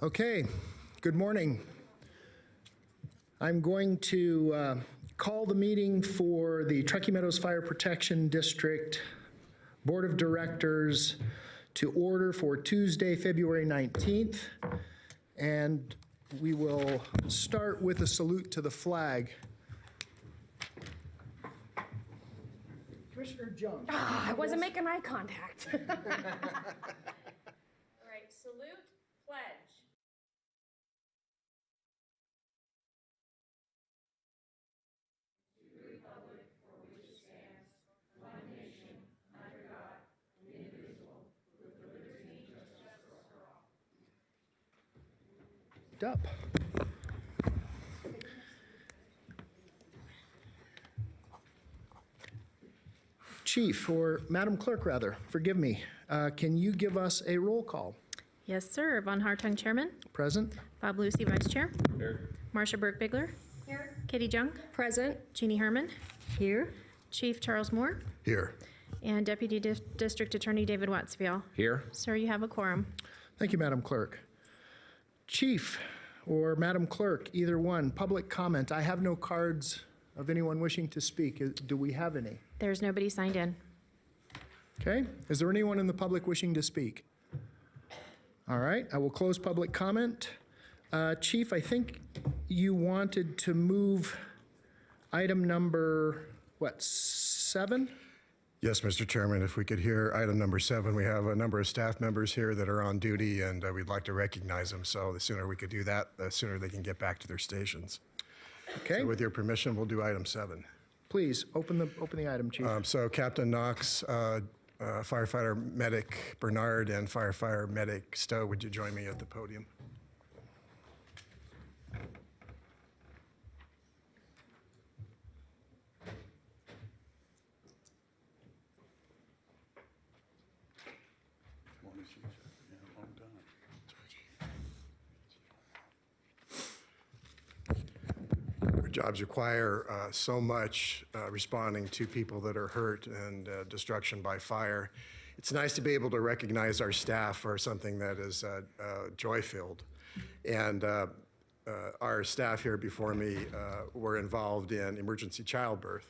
Okay, good morning. I'm going to call the meeting for the Truckee Meadows Fire Protection District Board of Directors to order for Tuesday, February 19th. And we will start with a salute to the flag. Commissioner Jung. I wasn't making eye contact. All right, salute, pledge. Up. Chief, or Madam Clerk rather, forgive me, can you give us a roll call? Yes, sir. Von Hartung, Chairman. Present? Bob Lucy, Vice Chair. Here. Marcia Burke-Bigler. Here. Katie Jung. Present. Jeannie Herman. Here. Chief Charles Moore. Here. And Deputy District Attorney David Wattsville. Here. Sir, you have a quorum. Thank you, Madam Clerk. Chief or Madam Clerk, either one, public comment. I have no cards of anyone wishing to speak. Do we have any? There's nobody signed in. Okay. Is there anyone in the public wishing to speak? All right, I will close public comment. Chief, I think you wanted to move item number, what, 7? Yes, Mr. Chairman, if we could hear item number 7. We have a number of staff members here that are on duty, and we'd like to recognize them. So the sooner we could do that, the sooner they can get back to their stations. Okay, So with your permission, we'll do item 7. please, open the item, Chief. So Captain Knox, firefighter medic Bernard, and firefighter medic Stowe, would you join me at the podium? Our jobs require so much responding to people that are hurt and destruction by fire. It's nice to be able to recognize our staff for something that is joy-filled. And our staff here before me were involved in emergency childbirth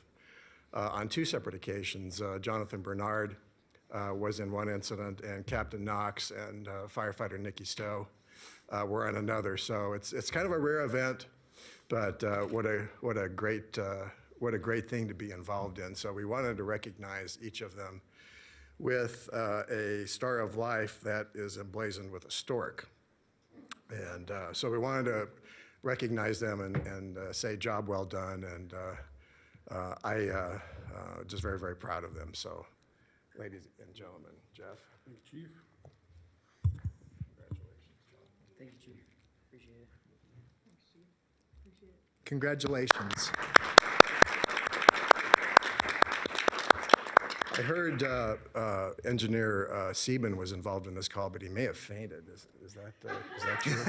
on 2 separate occasions. Jonathan Bernard was in one incident, and Captain Knox and firefighter Nikki Stowe were on another. So it's kind of a rare event. But what a great thing to be involved in. So we wanted to recognize each of them with a Star of Life that is emblazoned with a stork. And so we wanted to recognize them and say job well done. And I just very, very proud of them. So ladies and gentlemen, Jeff. Thank you, Chief. Thank you, Chief. Appreciate it. Congratulations. I heard Engineer Sieben was involved in this call, but he may have fainted. Is that true?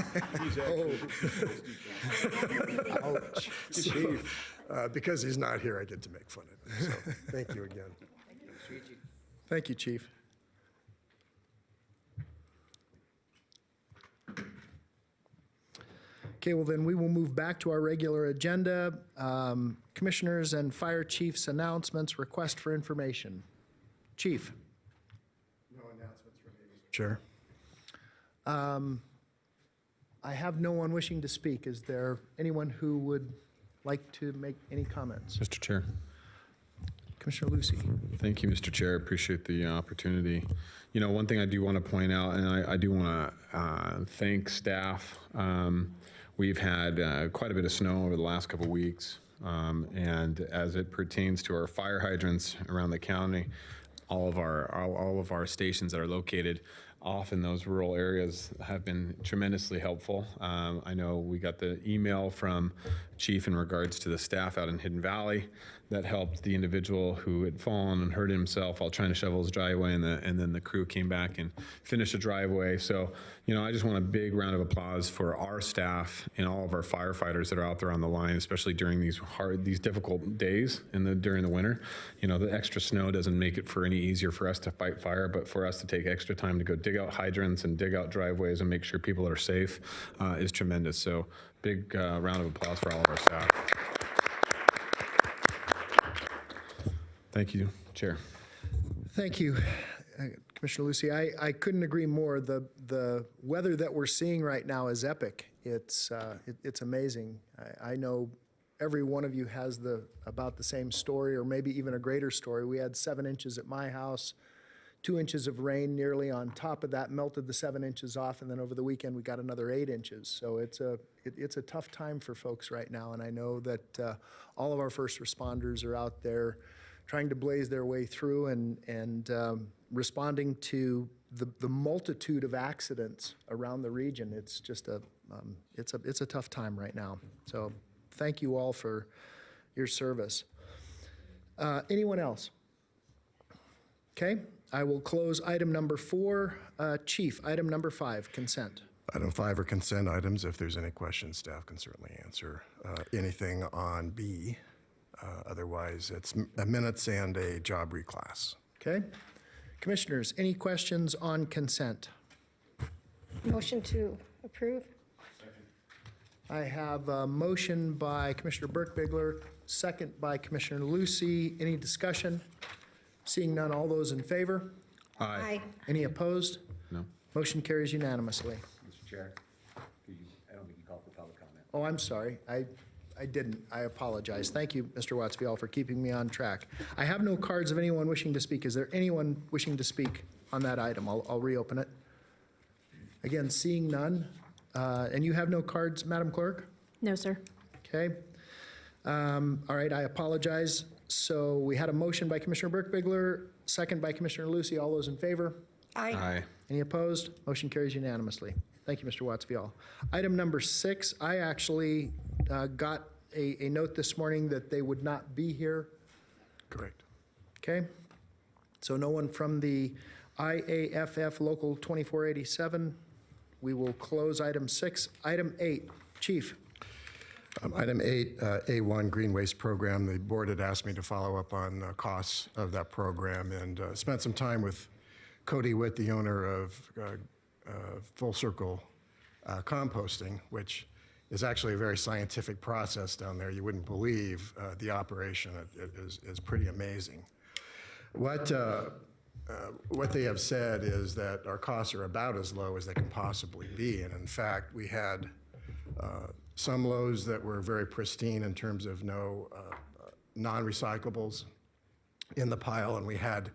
Oh. Ouch. Chief. Because he's not here, I get to make fun of him. So thank you again. Thank you, Chief. Okay, well then we will move back to our regular agenda. Commissioners and fire chiefs announcements, request for information. Chief. No announcements from me, Mr. Chair. I have no one wishing to speak. Is there anyone who would like to make any comments? Mr. Chair. Commissioner Lucy. Thank you, Mr. Chair. Appreciate the opportunity. You know, one thing I do want to point out, and I do want to thank staff. We've had quite a bit of snow over the last couple of weeks, and as it pertains to our fire hydrants around the county, all of our stations that are located off in those rural areas have been tremendously helpful. I know we got the email from Chief in regards to the staff out in Hidden Valley that helped the individual who had fallen and hurt himself while trying to shovel his driveway, and then the crew came back and finished the driveway. So, you know, I just want a big round of applause for our staff and all of our firefighters that are out there on the line, especially during these difficult days during the winter. You know, the extra snow doesn't make it for any easier for us to fight fire, but for us to take extra time to go dig out hydrants and dig out driveways and make sure people are safe is tremendous. So big round of applause for all of our staff. Thank you, Chair. Thank you, Commissioner Lucy. I couldn't agree more. The weather that we're seeing right now is epic. It's amazing. I know every one of you has about the same story, or maybe even a greater story. We had 7 inches at my house, 2 inches of rain nearly on top of that, melted the 7 inches off, and then over the weekend we got another 8 inches. So it's a tough time for folks right now, and I know that all of our first responders are out there trying to blaze their way through and responding to the multitude of accidents around the region. It's just it's a tough time right now. So thank you all for your service. Anyone else? Okay, I will close item number 4. Chief, item number 5, consent. Item 5 are consent items. If there's any questions, staff can certainly answer. Anything on B, otherwise it's minutes and a job reclass. Okay. Commissioners, any questions on consent? Motion to approve. I have a motion by Commissioner Burke-Bigler, second by Commissioner Lucy. Any discussion? Seeing none, all those in favor? Aye. Any opposed? No. Motion carries unanimously. Mr. Chair, I don't think you called for public comment. Oh, I'm sorry. I didn't. I apologize. Thank you, Mr. Watts-Vial, for keeping me on track. I have no cards of anyone wishing to speak. Is there anyone wishing to speak on that item? I'll reopen it. Again, seeing none. And you have no cards, Madam Clerk? No, sir. Okay. All right, I apologize. So we had a motion by Commissioner Burke-Bigler, second by Commissioner Lucy. All those in favor? Aye. Any opposed? Motion carries unanimously. Thank you, Mr. Watts-Vial. Item number 6, I actually got a note this morning that they would not be here. Correct. Okay? So no one from the IAFF Local 2487. We will close item 6. Item 8, Chief. Item 8, A1 Green Waste Program. The board had asked me to follow up on costs of that program, and spent some time with Cody Witt, the owner of Full Circle Composting, which is actually a very scientific process down there. You wouldn't believe the operation. It is pretty amazing. What they have said is that our costs are about as low as they can possibly be, and in fact, we had some loads that were very pristine in terms of no non-recyclables in the pile, and we had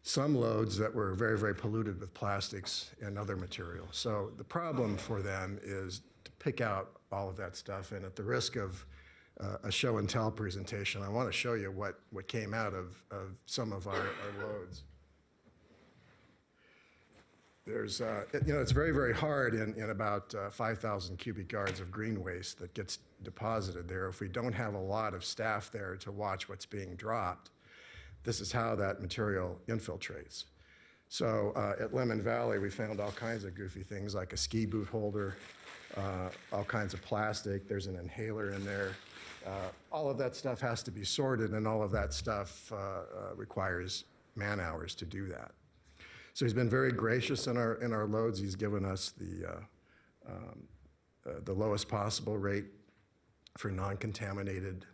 some loads that were very, very polluted with plastics and other materials. So the problem for them is to pick out all of that stuff, and at the risk of a show and tell presentation, I want to show you what came out of some of our loads. There's, it's very, very hard in about 5,000 cubic yards of green waste that gets deposited there. If we don't have a lot of staff there to watch what's being dropped, this is how that material infiltrates. So at Lemon Valley, we found all kinds of goofy things like a ski boot holder, all kinds of plastic. There's an inhaler in there. All of that stuff has to be sorted, and all of that stuff requires man hours to do that. So he's been very gracious in our loads. He's given us the lowest possible rate for non-contaminated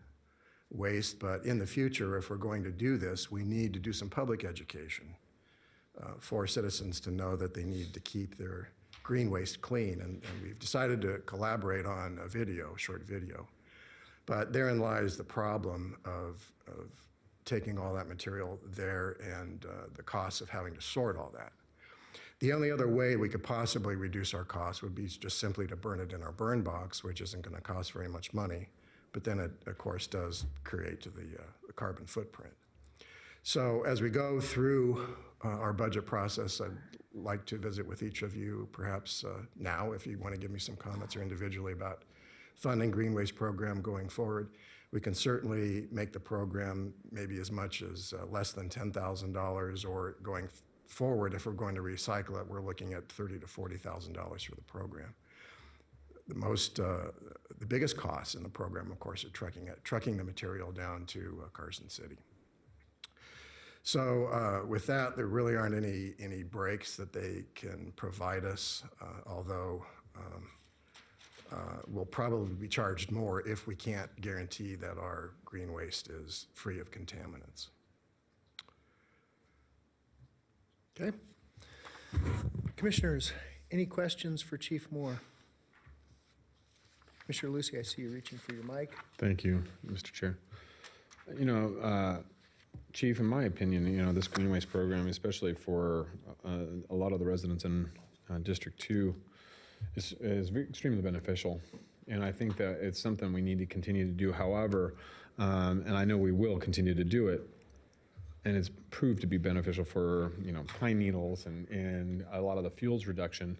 waste. But in the future, if we're going to do this, we need to do some public education for citizens to know that they need to keep their green waste clean. And we've decided to collaborate on a video, short video. But therein lies the problem of taking all that material there and the cost of having to sort all that. The only other way we could possibly reduce our costs would be just simply to burn it in our burn box, which isn't going to cost very much money, but then it, of course, does create the carbon footprint. So as we go through our budget process, I'd like to visit with each of you, perhaps now, if you want to give me some comments or individually about funding green waste program going forward. We can certainly make the program maybe as much as less than $10,000, or going forward, if we're going to recycle it, we're looking at $30,000 to $40,000 for the program. The biggest costs in the program, of course, are trucking the material down to Carson City. So with that, there really aren't any breaks that they can provide us, although we'll probably be charged more if we can't guarantee that our green waste is free of contaminants. Okay. Commissioners, any questions for Chief Moore? Commissioner Lucy, I see you reaching for your mic. Thank you, Mr. Chair. You know, Chief, in my opinion, you know, this green waste program, especially for a lot of the residents in District 2, is extremely beneficial. And I think that it's something we need to continue to do. However, and I know we will continue to do it, and it's proved to be beneficial for, you know, pine needles and a lot of the fuels reduction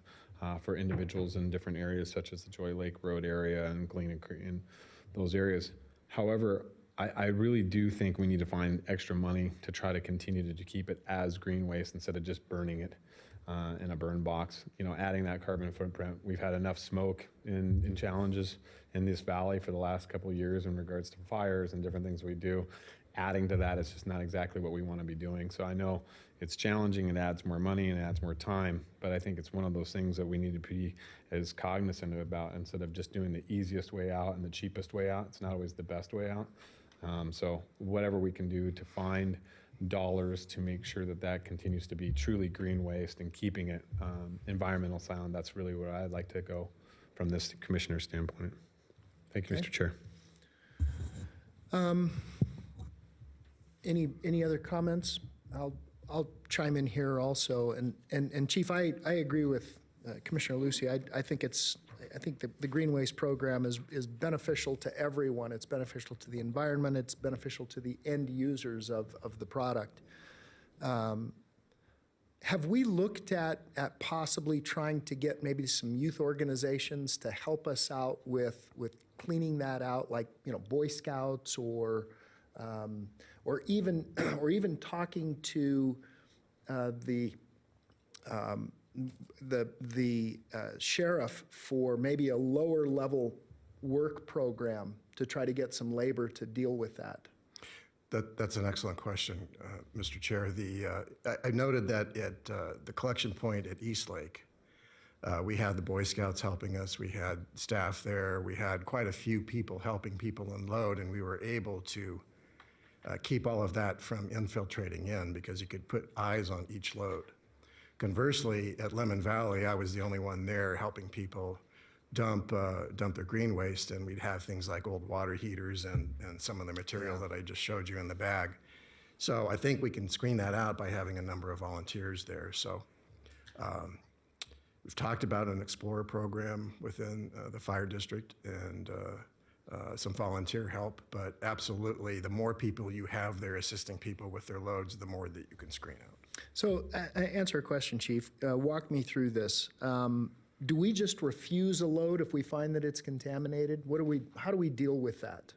for individuals in different areas such as the Joy Lake Road area and Galena Creek and those areas. However, I really do think we need to find extra money to try to continue to keep it as green waste instead of just burning it in a burn box. You know, adding that carbon footprint. We've had enough smoke in challenges in this valley for the last couple of years in regards to fires and different things we do. Adding to that is just not exactly what we want to be doing. So I know it's challenging, it adds more money and it adds more time, but I think it's one of those things that we need to be as cognizant about instead of just doing the easiest way out and the cheapest way out. It's not always the best way out. So whatever we can do to find dollars to make sure that that continues to be truly green waste and keeping it environmental sound, that's really where I'd like to go from this commissioner's standpoint. Thank you, Okay. Mr. Chair. Any other comments? I'll chime in here also. And Chief, I agree with Commissioner Lucy. I think the green waste program is beneficial to everyone. It's beneficial to the environment. It's beneficial to the end users of the product. Have we looked at possibly trying to get maybe some youth organizations to help us out with cleaning that out, like, you know, Boy Scouts or even talking to the sheriff for maybe a lower level work program to try to get some labor to deal with that? That's an excellent question, Mr. Chair. I noted that at the collection point at Eastlake, we had the Boy Scouts helping us. We had staff there. We had quite a few people helping people unload, and we were able to keep all of that from infiltrating in because you could put eyes on each load. Conversely, at Lemon Valley, I was the only one there helping people dump their green waste, and we'd have things like old water heaters and some of the material that I just showed you in the bag. So I think we can screen that out by having a number of volunteers there. So we've talked about an Explorer program within the fire district and some volunteer help, but absolutely, the more people you have there assisting people with their loads, the more that you can screen out. So answer a question, Chief. Walk me through this. Do we just refuse a load if we find that it's contaminated? How do we deal with that?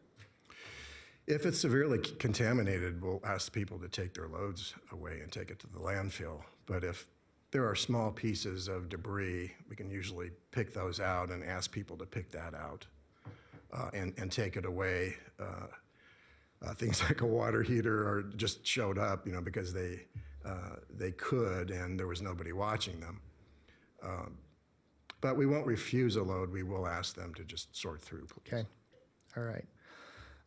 If it's severely contaminated, we'll ask people to take their loads away and take it to the landfill. But if there are small pieces of debris, we can usually pick those out and ask people to pick that out and take it away. Things like a water heater or just showed up, you know, because they could and there was nobody watching them. But we won't refuse a load. We will ask them to just sort through, please. Okay, all right.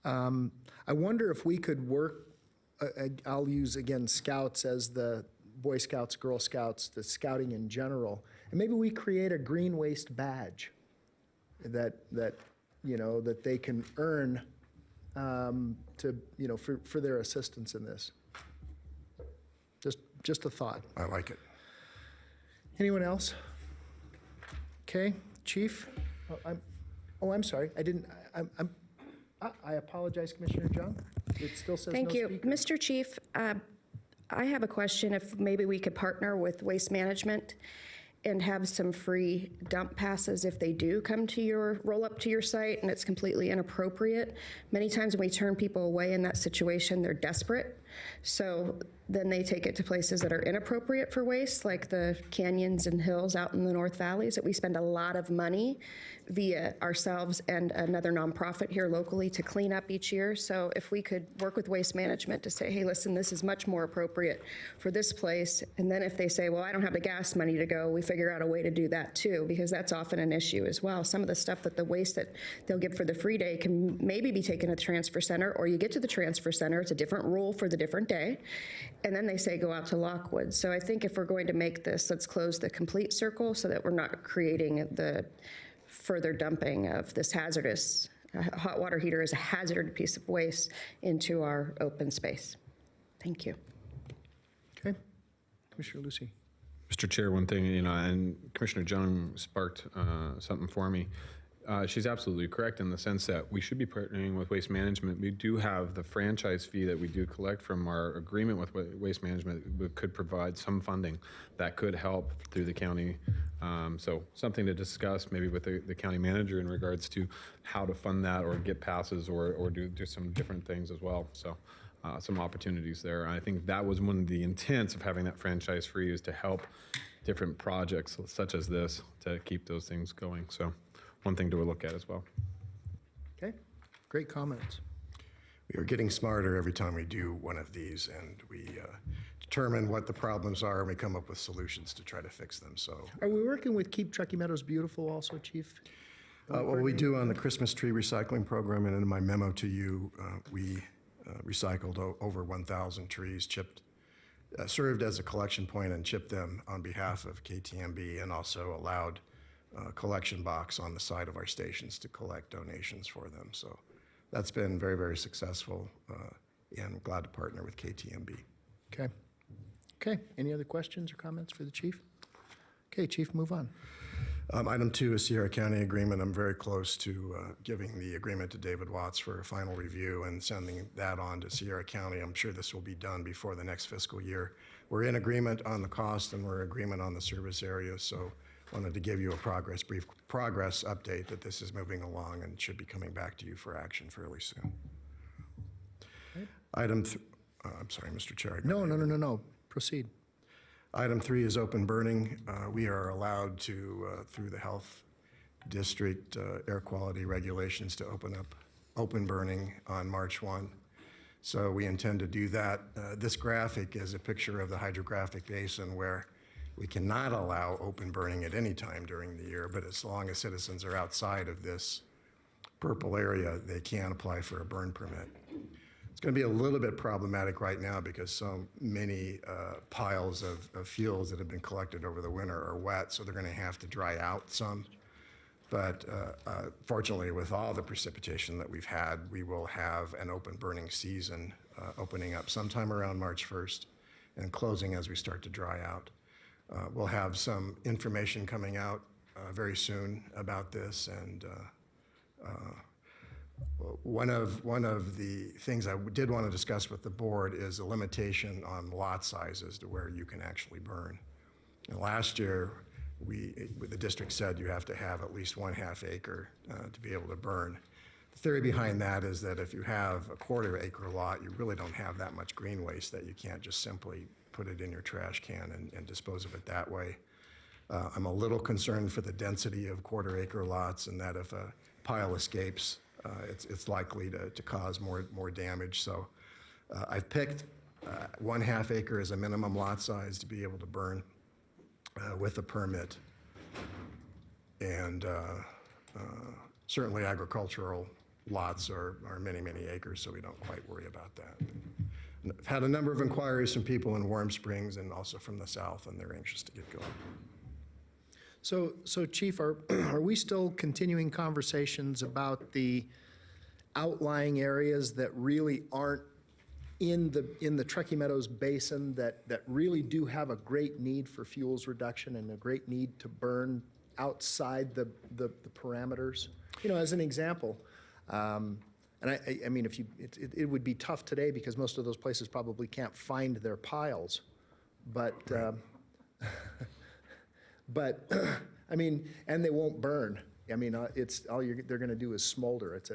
I wonder if we could work, I'll use again Scouts as the Boy Scouts, Girl Scouts, the scouting in general, and maybe we create a green waste badge that you know, that they can earn to, you know, for their assistance in this. Just a thought. I like it. Anyone else? Okay, Chief? I'm sorry, I apologize, Commissioner Jung. It still says no Thank you. speaker. Mr. Chief, I have a question if maybe we could partner with Waste Management and have some free dump passes if they do roll up to your site and it's completely inappropriate. Many times when we turn people away in that situation, they're desperate. So then they take it to places that are inappropriate for waste, like the canyons and hills out in the North Valleys that we spend a lot of money via ourselves and another nonprofit here locally to clean up each year. So if we could work with Waste Management to say, hey, listen, this is much more appropriate for this place. And then if they say, well, I don't have the gas money to go, we figure out a way to do that too, because that's often an issue as well. Some of the stuff that the waste that they'll give for the free day can maybe be taken to the transfer center, or you get to the transfer center, it's a different rule for the different day. And then they say go out to Lockwood. So I think if we're going to make this, let's close the complete circle so that we're not creating the further dumping of this hazardous, hot water heater is a hazardous piece of waste into our open space. Thank you. Okay. Commissioner Lucy. Mr. Chair, one thing, and Commissioner Jung sparked something for me. She's absolutely correct in the sense that we should be partnering with Waste Management. We do have the franchise fee that we do collect from our agreement with Waste Management. We could provide some funding that could help through the county. So something to discuss maybe with the county manager in regards to how to fund that or get passes or do some different things as well. So some opportunities there. I think that was one of the intents of having that franchise free, is to help different projects such as this to keep those things going. So one thing to look at as well. Okay. Great comments. We are getting smarter every time we do one of these, and we determine what the problems are, and we come up with solutions to try to fix them. So, Are we working with Keep Truckee Meadows Beautiful also, Chief? what we do on the Christmas tree recycling program, and in my memo to you, we recycled over 1,000 trees, chipped, served as a collection point and chipped them on behalf of KTMB, and also allowed a collection box on the side of our stations to collect donations for them. So that's been very, very successful, and glad to partner with KTMB. Okay. Okay. Any other questions or comments for the chief? Okay, Chief, move on. Item 2 is Sierra County agreement. I'm very close to giving the agreement to David Watts for a final review and sending that on to Sierra County. I'm sure this will be done before the next fiscal year. We're in agreement on the cost and we're in agreement on the service area, so wanted to give you a brief progress update that this is moving along and should be coming back to you for action fairly soon. I'm sorry, Mr. Chair. No. Proceed. Item 3 is open burning. We are allowed to, through the health district air quality regulations, to open up open burning on March 1. So we intend to do that. This graphic is a picture of the hydrographic basin where we cannot allow open burning at any time during the year, but as long as citizens are outside of this purple area, they can apply for a burn permit. It's going to be a little bit problematic right now because so many piles of fuels that have been collected over the winter are wet, so they're going to have to dry out some. But fortunately, with all the precipitation that we've had, we will have an open burning season opening up sometime around March 1st and closing as we start to dry out. We'll have some information coming out very soon about this, and one of the things I did want to discuss with the board is a limitation on lot sizes to where you can actually burn. And last year, the district said you have to have at least 1/2 acre to be able to burn. The theory behind that is that if you have a 1/4 acre lot, you really don't have that much green waste that you can't just simply put it in your trash can and dispose of it that way. I'm a little concerned for the density of 1/4 acre lots, and that if a pile escapes, it's likely to cause more damage. So I've picked 1/2 acre as a minimum lot size to be able to burn with a permit. And certainly agricultural lots are many, many acres, so we don't quite worry about that. I've had a number of inquiries from people in Warm Springs and also from the south, and they're anxious to get going. So Chief, are we still continuing conversations about the outlying areas that really aren't in the Truckee Meadows Basin that really do have a great need for fuels reduction and a great need to burn outside the parameters? You know, as an example, and I mean, it would be tough today because most of those places probably can't find their piles, but but I mean, and they won't burn. I mean, it's they're going to do is smolder. It's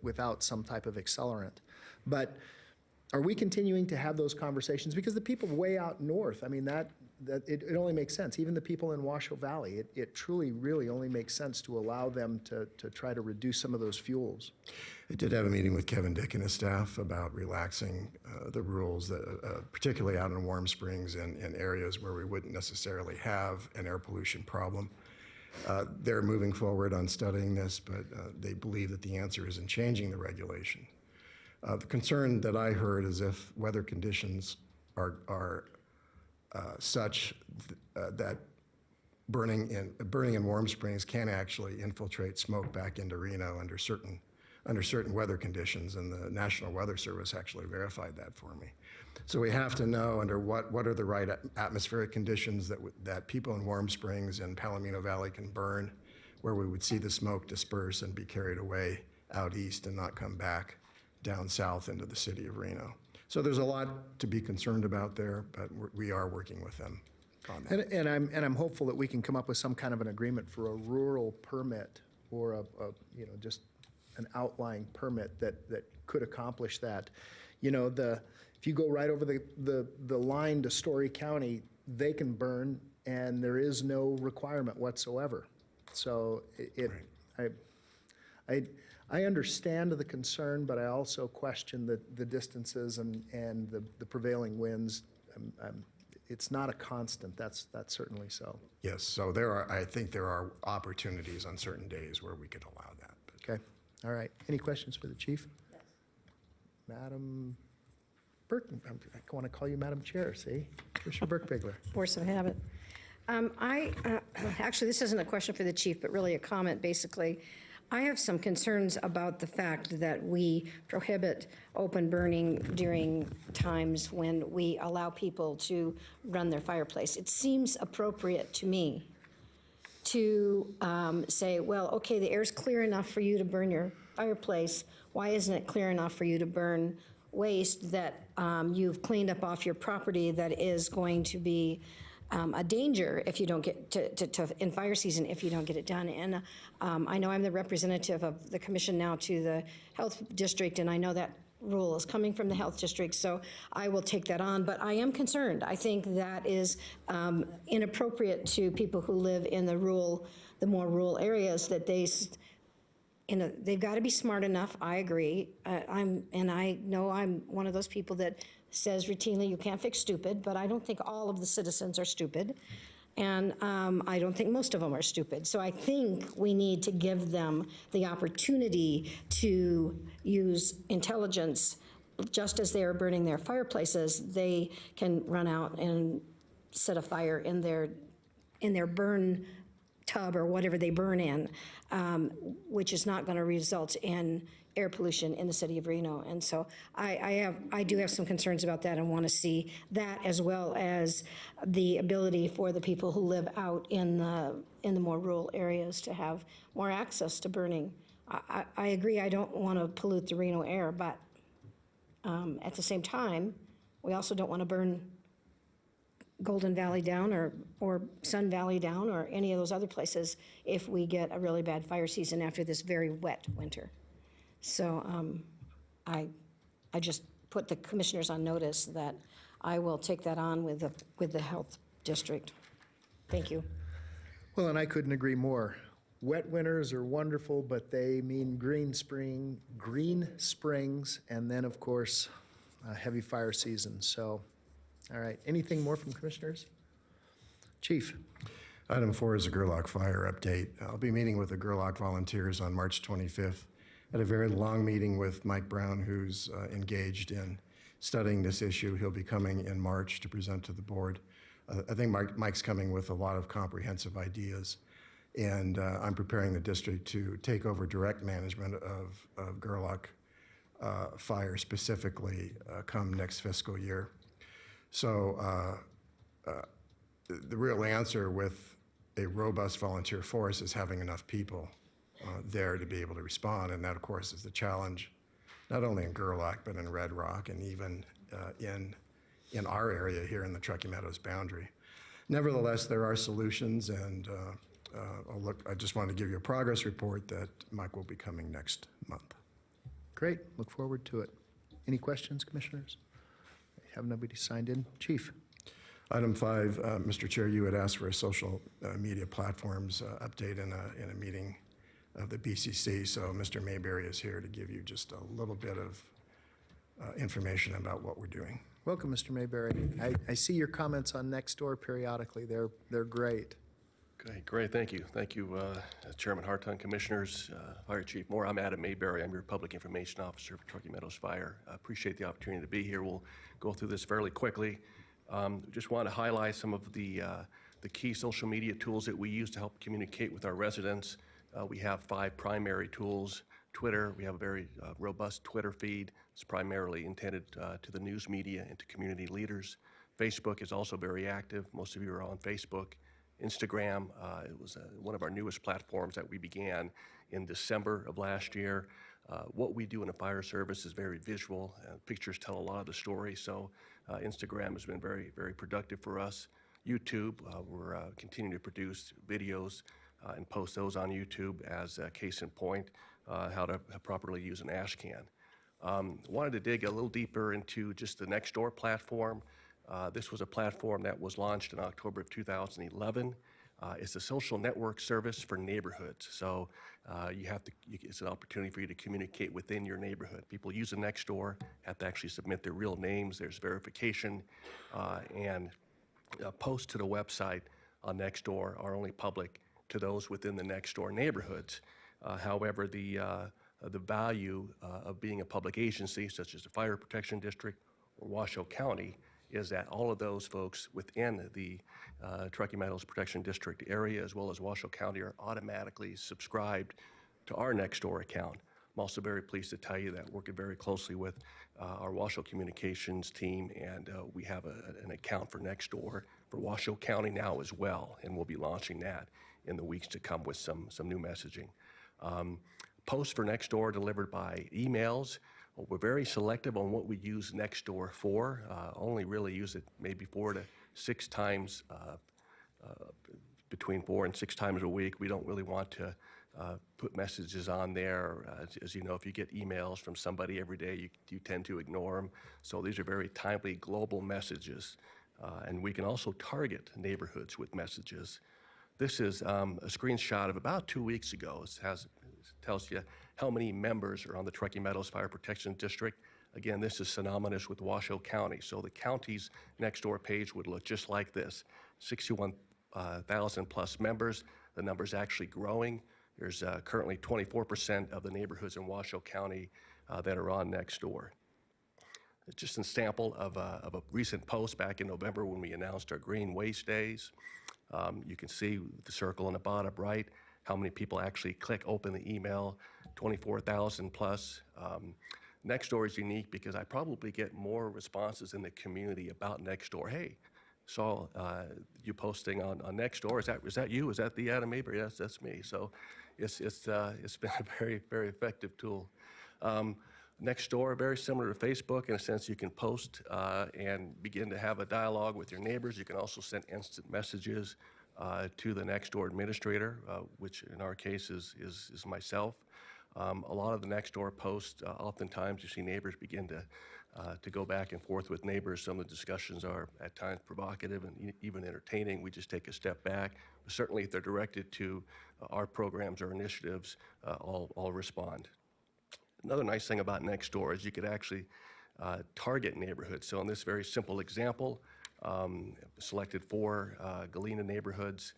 without some type of accelerant. But are we continuing to have those conversations? Because the people way out north, I mean, that it only makes sense. Even the people in Washoe Valley, it truly, really only makes sense to allow them to try to reduce some of those fuels. I did have a meeting with Kevin Dick and his staff about relaxing the rules, particularly out in Warm Springs and in areas where we wouldn't necessarily have an air pollution problem. They're moving forward on studying this, but they believe that the answer is in changing the regulation. The concern that I heard is if weather conditions are such that burning in Warm Springs can actually infiltrate smoke back into Reno under certain weather conditions, and the National Weather Service actually verified that for me. So we have to know under what are the right atmospheric conditions that people in Warm Springs and Palomino Valley can burn, where we would see the smoke disperse and be carried away out east and not come back down south into the city of Reno. So there's a lot to be concerned about there, but we are working with them on that. And I'm hopeful that we can come up with some kind of an agreement for a rural permit or just an outlying permit that could accomplish that. If you go right over the line to Story County, they can burn, and there is no requirement whatsoever. So I understand the concern, but I also question the distances and the prevailing winds. It's not a constant. That's certainly so. Yes, so I think there are opportunities on certain days where we could allow that. Okay. All right. Any questions for the chief? Yes. Madam Burke, I want to call you Madam Chair, see? Commissioner Burke-Bigler. Force of habit. Actually, this isn't a question for the chief, but really a comment, basically. I have some concerns about the fact that we prohibit open burning during times when we allow people to run their fireplace. It seems appropriate to me to say, well, okay, the air's clear enough for you to burn your fireplace. Why isn't it clear enough for you to burn waste that you've cleaned up off your property that is going to be a danger if you don't get to in fire season if you don't get it done? And I know I'm the representative of the commission now to the health district, and I know that rule is coming from the health district, so I will take that on. But I am concerned. I think that is inappropriate to people who live in the more rural areas, that they've got to be smart enough. I agree. I know I'm one of those people that says routinely you can't fix stupid, but I don't think all of the citizens are stupid. And I don't think most of them are stupid. So I think we need to give them the opportunity to use intelligence. Just as they are burning their fireplaces, they can run out and set a fire in their burn tub or whatever they burn in, which is not going to result in air pollution in the city of Reno. And so I do have some concerns about that and want to see that, as well as the ability for the people who live out in the more rural areas to have more access to burning. I agree, I don't want to pollute the Reno air, but at the same time, we also don't want to burn Golden Valley down or Sun Valley down or any of those other places if we get a really bad fire season after this very wet winter. So I just put the commissioners on notice that I will take that on with the health district. Thank you. Well, and I couldn't agree more. Wet winters are wonderful, but they mean green springs, and then, of course, a heavy fire season. So, all right. Anything more from commissioners? Chief. Item 4 is a Gerlach fire update. I'll be meeting with the Gerlach volunteers on March 25th. Had a very long meeting with Mike Brown, who's engaged in studying this issue. He'll be coming in March to present to the board. I think Mike's coming with a lot of comprehensive ideas, and I'm preparing the district to take over direct management of Gerlach fire specifically come next fiscal year. So the real answer with a robust volunteer force is having enough people there to be able to respond, and that, of course, is the challenge, not only in Gerlach, but in Red Rock, and even in our area here in the Truckee Meadows boundary. Nevertheless, there are solutions, and I just wanted to give you a progress report that Mike will be coming next month. Great. Look forward to it. Any questions, commissioners? I have nobody signed in. Chief? Item 5, Mr. Chair, you had asked for a social media platforms update in a meeting of the BCC, so Mr. Mayberry is here to give you just a little bit of information about what we're doing. Welcome, Mr. Mayberry. I see your comments on Nextdoor periodically. They're great. Okay, great, thank you. Thank you, Chairman Hartung, Commissioners, Fire Chief Moore. I'm Adam Mayberry. I'm your Public Information Officer for Truckee Meadows Fire. I appreciate the opportunity to be here. We'll go through this fairly quickly. Just want to highlight some of the key social media tools that we use to help communicate with our residents. We have 5 primary tools. Twitter, we have a very robust Twitter feed. It's primarily intended to the news media and to community leaders. Facebook is also very active. Most of you are on Facebook. Instagram, it was one of our newest platforms that we began in December of last year. What we do in the fire service is very visual. Pictures tell a lot of the story, so Instagram has been very, very productive for us. YouTube, we're continuing to produce videos and post those on YouTube as a case in point, how to properly use an ash can. Wanted to dig a little deeper into just the Nextdoor platform. This was a platform that was launched in October of 2011. It's a social network service for neighborhoods. So it's an opportunity for you to communicate within your neighborhood. People using Nextdoor have to actually submit their real names. There's verification, and posts to the website on Nextdoor are only public to those within the Nextdoor neighborhoods. However, the value of being a public agency, such as the Fire Protection District or Washoe County, is that all of those folks within the Truckee Meadows Protection District area, as well as Washoe County, are automatically subscribed to our Nextdoor account. I'm also very pleased to tell you that working very closely with our Washoe Communications team, and we have an account for Nextdoor for Washoe County now as well, and we'll be launching that in the weeks to come with some new messaging. Posts for Nextdoor delivered by emails. We're very selective on what we use Nextdoor for. Only really use it maybe 4 to 6 times, between 4 and 6 times a week. We don't really want to put messages on there. As you know, if you get emails from somebody every day, you tend to ignore them. So these are very timely global messages. And we can also target neighborhoods with messages. This is a screenshot of about 2 weeks ago. It tells you how many members are on the Truckee Meadows Fire Protection District. Again, this is synonymous with Washoe County. So the county's Nextdoor page would look just like this. 61,000 plus members. The number's actually growing. There's currently 24% of the neighborhoods in Washoe County that are on Nextdoor. It's just a sample of a recent post back in November when we announced our Green Waste Days. You can see the circle on the bottom right, how many people actually click open the email, 24,000 plus. Nextdoor is unique because I probably get more responses in the community about Nextdoor. Hey, saw you posting on Nextdoor. Is that you? Is that the Adam Mayberry? Yes, that's me. So it's been a very, very effective tool. Nextdoor, very similar to Facebook in a sense. You can post and begin to have a dialogue with your neighbors. You can also send instant messages to the Nextdoor administrator, which in our case is myself. A lot of the Nextdoor posts, oftentimes you see neighbors begin to go back and forth with neighbors. Some of the discussions are at times provocative and even entertaining. We just take a step back. Certainly if they're directed to our programs or initiatives, I'll respond. Another nice thing about Nextdoor is you could actually target neighborhoods. So in this very simple example, selected 4 Galena neighborhoods.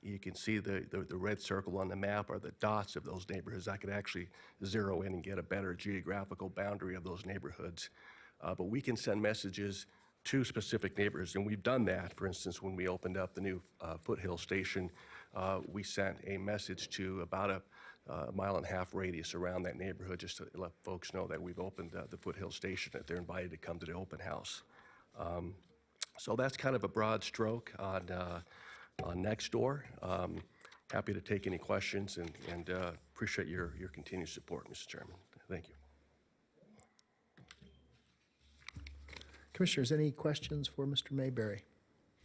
You can see the red circle on the map are the dots of those neighborhoods. I could actually zero in and get a better geographical boundary of those neighborhoods. But we can send messages to specific neighborhoods, and we've done that. For instance, when we opened up the new Foothill Station, we sent a message to about a 1.5 mile radius around that neighborhood just to let folks know that we've opened the Foothill Station, that they're invited to come to the open house. So that's kind of a broad stroke on Nextdoor. Happy to take any questions and appreciate your continued support, Mr. Chairman. Thank you. Commissioners, any questions for Mr. Mayberry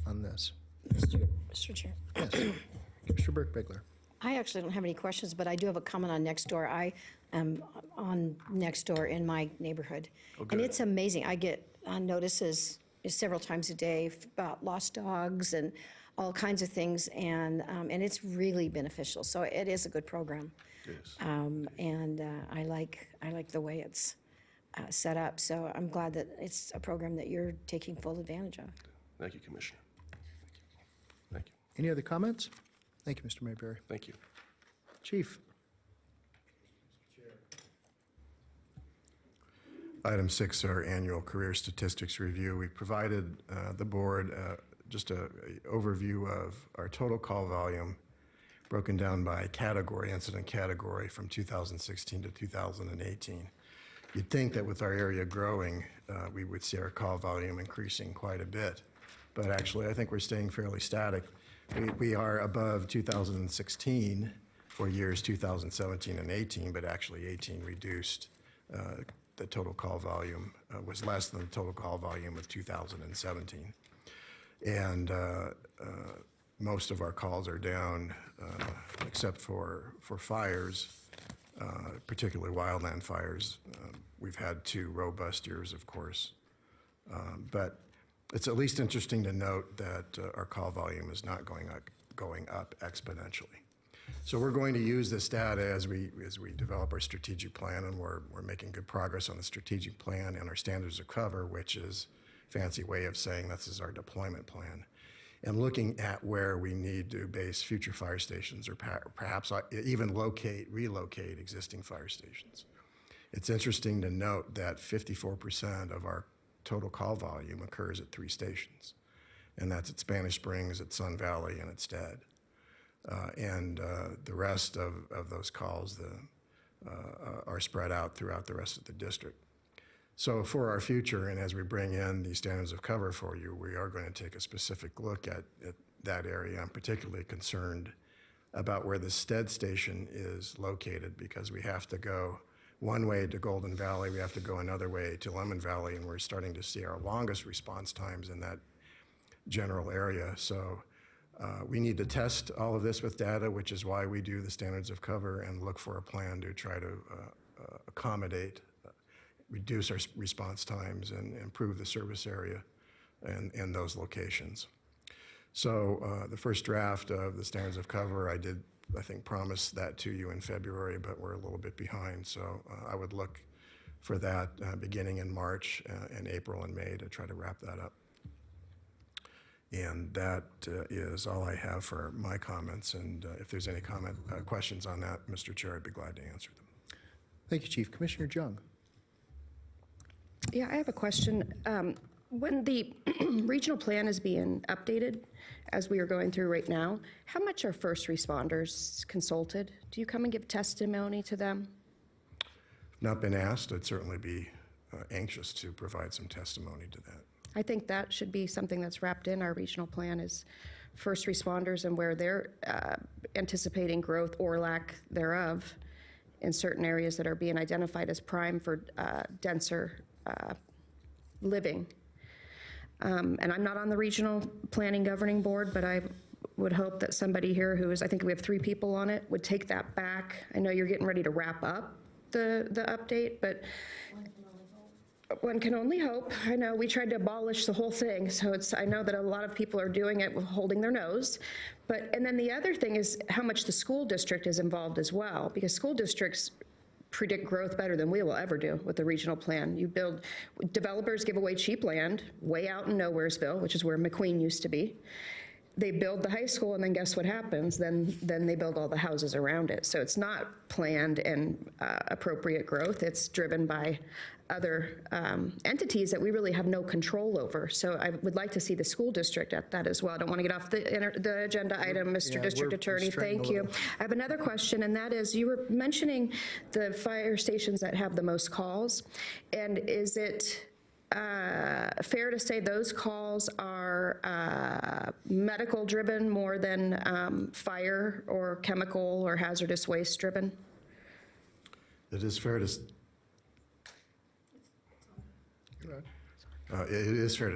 on this? Mr. Chair. Yes. Commissioner Burke-Bigler. I actually don't have any questions, but I do have a comment on Nextdoor. I on next door in my neighborhood. And it's amazing. I get notices several times a day about lost dogs and all kinds of things, and it's really beneficial. So it is a good program. It is. And I like the way it's set up. So I'm glad that it's a program that you're taking full advantage of. Thank you, Commissioner. Thank you. Any other comments? Thank you, Mr. Mayberry. Thank you. Chief? Item 6, our annual career statistics review. We provided the board just an overview of our total call volume broken down by category, incident category from 2016 to 2018. You'd think that with our area growing, we would see our call volume increasing quite a bit. But actually, I think we're staying fairly static. We are above 2016 for years 2017 and 18, but actually 18 reduced. The total call volume was less than the total call volume of 2017. And most of our calls are down, except for fires, particularly wildland fires. We've had 2 robust years, of course. But it's at least interesting to note that our call volume is not going up exponentially. So we're going to use this data as we develop our strategic plan, and we're making good progress on the strategic plan and our standards of cover, which is a fancy way of saying this is our deployment plan, and looking at where we need to base future fire stations or perhaps even relocate existing fire stations. It's interesting to note that 54% of our total call volume occurs at 3 stations, and that's at Spanish Springs, at Sun Valley, and at Stead. The rest of those calls are spread out throughout the rest of the district. So for our future, and as we bring in these standards of cover for you, we are going to take a specific look at that area. I'm particularly concerned about where the Stead station is located, because we have to go one way to Golden Valley, we have to go another way to Lemon Valley, and we're starting to see our longest response times in that general area. So we need to test all of this with data, which is why we do the standards of cover and look for a plan to try to accommodate, reduce our response times, and improve the service area in those locations. So the first draft of the standards of cover, I think, promise that to you in February, but we're a little bit behind. So I would look for that beginning in March and April and May to try to wrap that up. And that is all I have for my comments. And if there's any questions on that, Mr. Chair, I'd be glad to answer them. Thank you, Chief. Commissioner Jung? Yeah, I have a question. When the regional plan is being updated, as we are going through right now, how much are first responders consulted? Do you come and give testimony to them? Not been asked. I'd certainly be anxious to provide some testimony to that. I think that should be something that's wrapped in our regional plan, is first responders and where they're anticipating growth or lack thereof in certain areas that are being identified as prime for denser living. And I'm not on the regional planning governing board, but I would hope that somebody here who is, I think we have 3 people on it, would take that back. I know you're getting ready to wrap up the update, but one can only hope. I know we tried to abolish the whole thing, so I know that a lot of people are doing it holding their nose. And then the other thing is how much the school district is involved as well, because school districts predict growth better than we will ever do with the regional plan. Developers give away cheap land way out in Nowheresville, which is where McQueen used to be. They build the high school, and then guess what happens? Then they build all the houses around it. So it's not planned and appropriate growth. It's driven by other entities that we really have no control over. So I would like to see the school district at that as well. I don't want to get off the agenda item, Mr. District Attorney. Thank you. I have another question, and that is, you were mentioning the fire stations that have the most calls, and is it fair to say those calls are medical driven more than fire or chemical or hazardous waste driven? It is fair to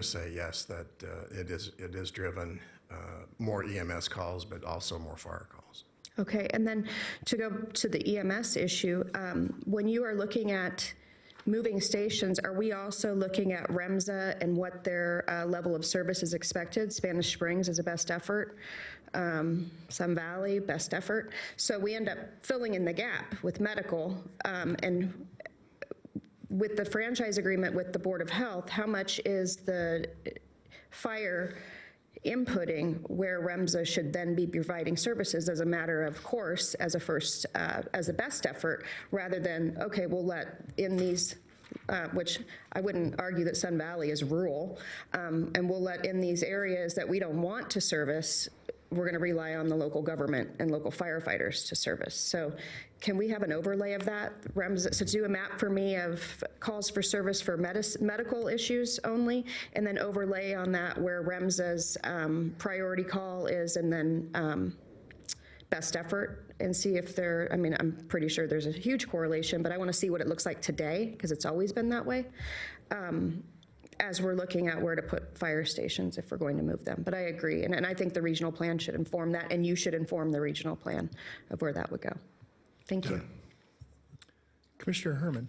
say, yes, that it is driven more EMS calls, but also more fire calls. Okay, and then to go to the EMS issue, when you are looking at moving stations, are we also looking at REMSA and what their level of service is expected? Spanish Springs is a best effort, Sun Valley, best effort. So we end up filling in the gap with medical, and with the franchise agreement with the Board of Health, how much is the fire inputting where REMSA should then be providing services as a matter of course, as a best effort, rather than, okay, we'll let in these, which I wouldn't argue that Sun Valley is rural, and we'll let in these areas that we don't want to service, we're going to rely on the local government and local firefighters to service. So can we have an overlay of that? REMSA, so do a map for me of calls for service for medical issues only, and then overlay on that where REMSA's priority call is, and then best effort, and see if there, I mean, I'm pretty sure there's a huge correlation, but I want to see what it looks like today, because it's always been that way, as we're looking at where to put fire stations if we're going to move them. But I agree, and I think the regional plan should inform that, and you should inform the regional plan of where that would go. Thank you. Commissioner Herman.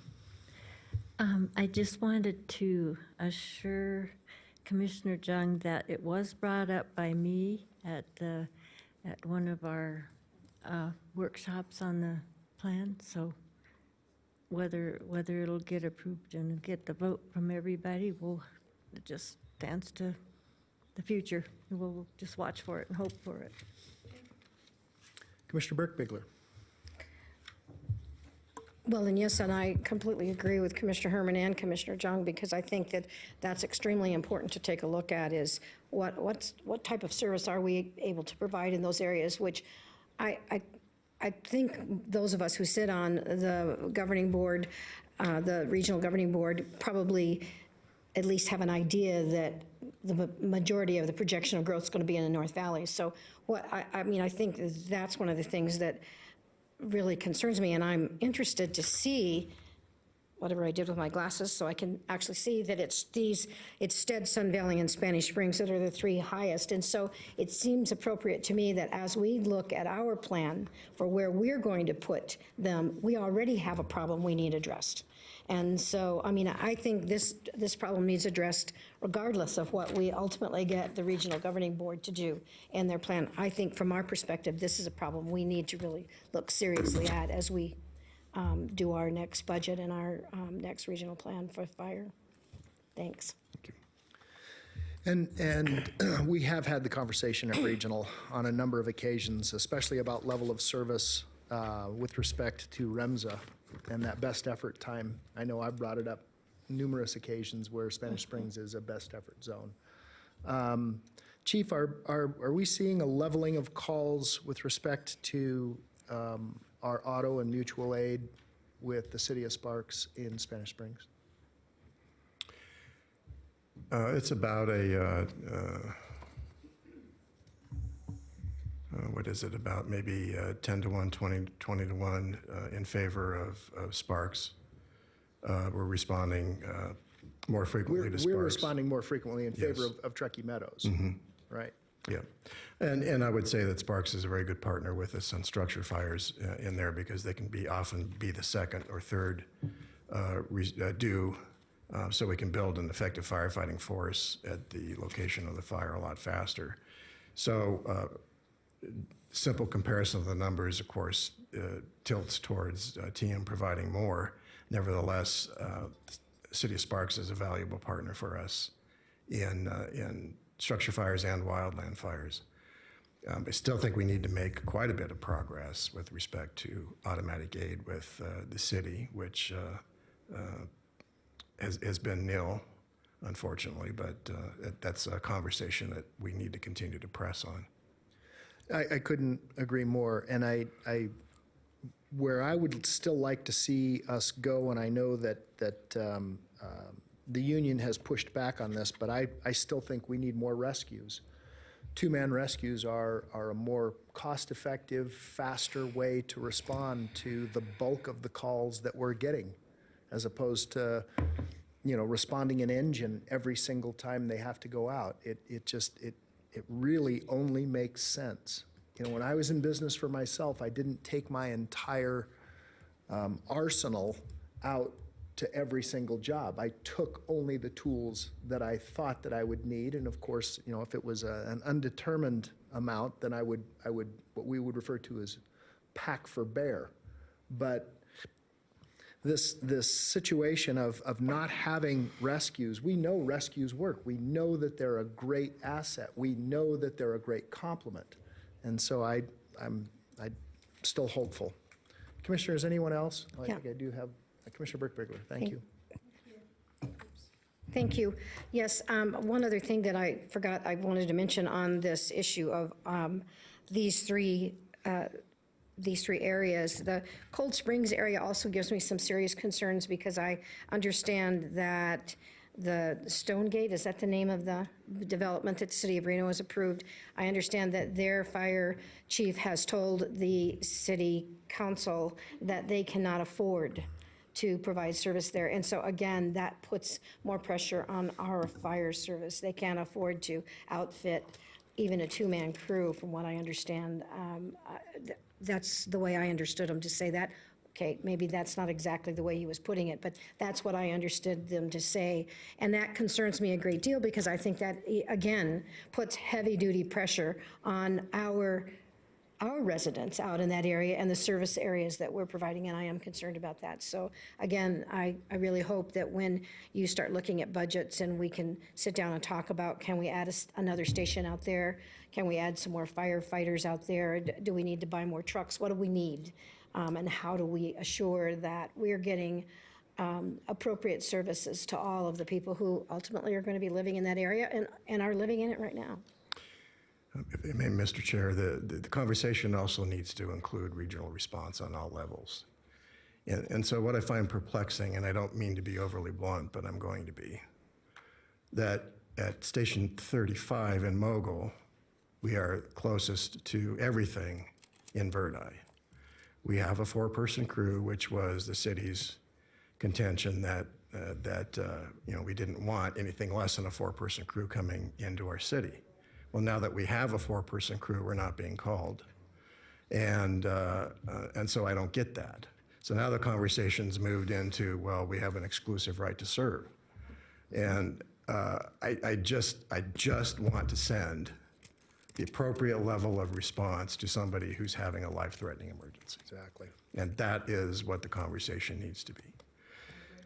I just wanted to assure Commissioner Jung that it was brought up by me at one of our workshops on the plan. So whether it'll get approved and get the vote from everybody, it just stands to the future. We'll just watch for it and hope for it. Commissioner Burke-Bigler. Well, and yes, and I completely agree with Commissioner Herman and Commissioner Jung, because I think that that's extremely important to take a look at, is what type of service are we able to provide in those areas, which I think those of us who sit on the governing board, the regional governing board, probably at least have an idea that the majority of the projection of growth is going to be in the North Valley. So I think that's one of the things that really concerns me, and I'm interested to see whatever I did with my glasses so I can actually see that it's Stead, Sun Valley, and Spanish Springs that are the three highest. And so it seems appropriate to me that as we look at our plan for where we're going to put them, we already have a problem we need addressed. And so, I mean, I think this problem needs addressed regardless of what we ultimately get the regional governing board to do in their plan. I think from our perspective, this is a problem we need to really look seriously at as we do our next budget and our next regional plan for fire. Thanks. And we have had the conversation at regional on a number of occasions, especially about level of service with respect to REMSA and that best effort time. I know I've brought it up numerous occasions where Spanish Springs is a best effort zone. Chief, are we seeing a leveling of calls with respect to our auto and mutual aid with the city of Sparks in Spanish Springs? It's about a, what is it, about maybe 10 to 1, 20 to 1 in favor of Sparks. We're responding more frequently to Sparks. We're responding more frequently in favor of Truckee Meadows, right? Yeah, and I would say that Sparks is a very good partner with us on structure fires in there, because they can often be the second or third due, so we can build an effective firefighting force at the location of the fire a lot faster. So simple comparison of the numbers, of course, tilts towards TM providing more. Nevertheless, City of Sparks is a valuable partner for us in structure fires and wildland fires. I still think we need to make quite a bit of progress with respect to automatic aid with the city, which has been nil, unfortunately, but that's a conversation that we need to continue to press on. I couldn't agree more, and where I would still like to see us go, and I know that the union has pushed back on this, but I still think we need more rescues. Two-man rescues are a more cost-effective, faster way to respond to the bulk of the calls that we're getting, as opposed to, responding an engine every single time they have to go out. It really only makes sense when I was in business for myself, I didn't take my entire arsenal out to every single job. I took only the tools that I thought that I would need, and of course, if it was an undetermined amount, then I would what we would refer to as pack for bear. But this situation of not having rescues, we know rescues work. We know that they're a great asset. We know that they're a great complement. And so I'm still hopeful. Commissioners, anyone else? I Yeah. think I do have Commissioner Burke-Bigler. Thank you. Thank you. Yes, one other thing that I forgot I wanted to mention on this issue of these three areas. The Cold Springs area also gives me some serious concerns because I understand that the Stonegate, is that the name of the development that the city of Reno has approved? I understand that their fire chief has told the city council that they cannot afford to provide service there. And so again, that puts more pressure on our fire service. They can't afford to outfit even a two-man crew, from what I understand. That's the way I understood him to say that. Okay, maybe that's not exactly the way he was putting it, but that's what I understood them to say. And that concerns me a great deal because I think that, again, puts heavy-duty pressure on our residents out in that area and the service areas that we're providing, and I am concerned about that. So again, I really hope that when you start looking at budgets and we can sit down and talk about, can we add another station out there? Can we add some more firefighters out there? Do we need to buy more trucks? What do we need? And how do we assure that we're getting appropriate services to all of the people who ultimately are going to be living in that area and are living in it right now? If I may, Mr. Chair, the conversation also needs to include regional response on all levels. And so what I find perplexing, and I don't mean to be overly blunt, but I'm going to be, that at Station 35 in Mogul, we are closest to everything in Verdi. We have a four-person crew, which was the city's contention that we didn't want anything less than a four-person crew coming into our city. Well, now that we have a four-person crew, we're not being called. And so I don't get that. So now the conversation's moved into, well, we have an exclusive right to serve. And I just want to send the appropriate level of response to somebody who's having a life-threatening emergency. Exactly. And that is what the conversation needs to be.